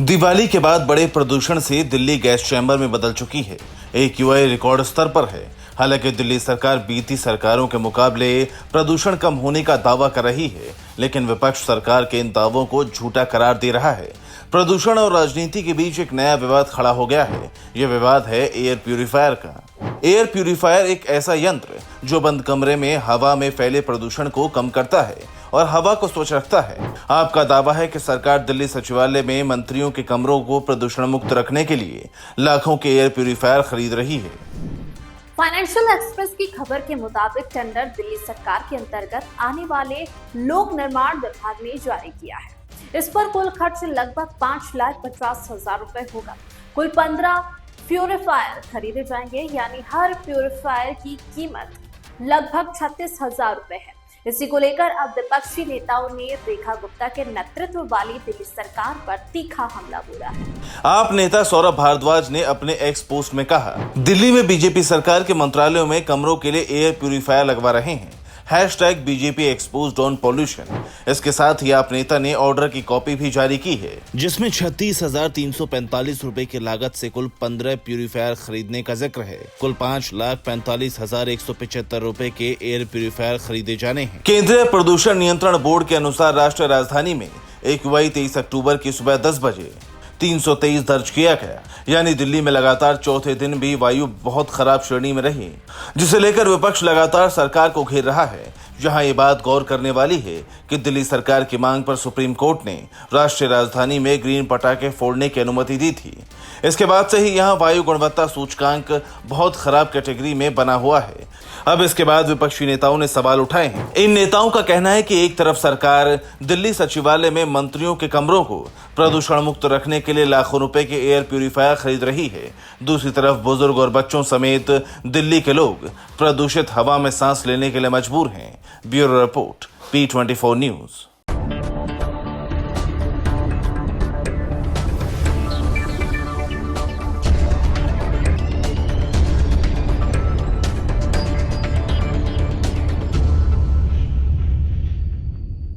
दिवाली के बाद बड़े प्रदूषण से दिल्ली गैस चैम्बर में बदल चुकी है। AQI रिकॉर्ड स्तर पर है। हालांकि दिल्ली सरकार बीती सरकारों के मुकाबले प्रदूषण कम होने का दावा कर रही है, लेकिन विपक्ष सरकार के इन दावों को झूठा करार दे रहा है। प्रदूषण और राजनीति के बीच एक नया विवाद खड़ा हो गया है। यह विवाद है एयर प्यूरिफायर का। एयर प्यूरिफायर एक ऐसा यंत्र जो बंद कमरे में हवा में फैले प्रदूषण को कम करता है और हवा को स्वच्छ रखता है। आपका दावा है कि सरकार दिल्ली सचिवालय में मंत्रियों के कमरों को प्रदूषण मुक्त रखने के लिए लाखों के एयर प्यूरिफायर खरीद रही है। फाइनेंशियल एक्सप्रेस की खबर के मुताबिक टेंडर दिल्ली सरकार के अंतर्गत आने वाले लोक निर्माण विभाग ने जारी किया है। इस पर कुल खर्च लगभग 5,50,000 रुपए होगा। कुल 15 प्यूरिफायर खरीदे जाएंगे, यानी हर प्यूरिफायर की कीमत लगभग 36,000 रुपए है। इसी को लेकर अब विपक्षी नेताओं ने रेखा गुप्ता के नेतृत्व वाली दिल्ली सरकार पर तीखा हमला बोला है। आप नेता सौरभ भारद्वाज ने अपने एक्स पोस्ट में कहा, दिल्ली में बीजेपी सरकार के मंत्रालयों में कमरों के लिए एयर प्यूरिफायर लगवा रहे हैं। #BJP exposed on pollution. इसके साथ ही आप नेता ने ऑर्डर की कॉपी भी जारी की है, जिसमें 36,345 रुपए की लागत से कुल 15 प्यूरिफायर खरीदने का जिक्र है। कुल 5,45,175 रुपए के एयर प्यूरिफायर खरीदे जाने हैं। केंद्रीय प्रदूषण नियंत्रण बोर्ड के अनुसार राष्ट्रीय राजधानी में AQI 23 अक्टूबर की सुबह 10 बजे 323 दर्ज किया गया, यानी दिल्ली में लगातार चौथे दिन भी वायु बहुत खराब श्रेणी में रही, जिसे लेकर विपक्ष लगातार सरकार को घेर रहा है। जहां ये बात गौर करने वाली है कि दिल्ली सरकार की मांग पर सुप्रीम कोर्ट ने राष्ट्रीय राजधानी में ग्रीन पटाखे फोड़ने की अनुमति दी थी। इसके बाद से ही यहां वायु गुणवत्ता सूचकांक बहुत खराब कैटेगरी में बना हुआ है। अब इसके बाद विपक्षी नेताओं ने सवाल उठाए हैं। इन नेताओं का कहना है कि एक तरफ सरकार दिल्ली सचिवालय में मंत्रियों के कमरों को प्रदूषण मुक्त रखने के लिए लाखों रुपए के एयर प्यूरिफायर खरीद रही है, दूसरी तरफ बुजुर्ग और बच्चों समेत दिल्ली के लोग प्रदूषित हवा में सांस लेने के लिए मजबूर हैं। Bureau report, P24 news.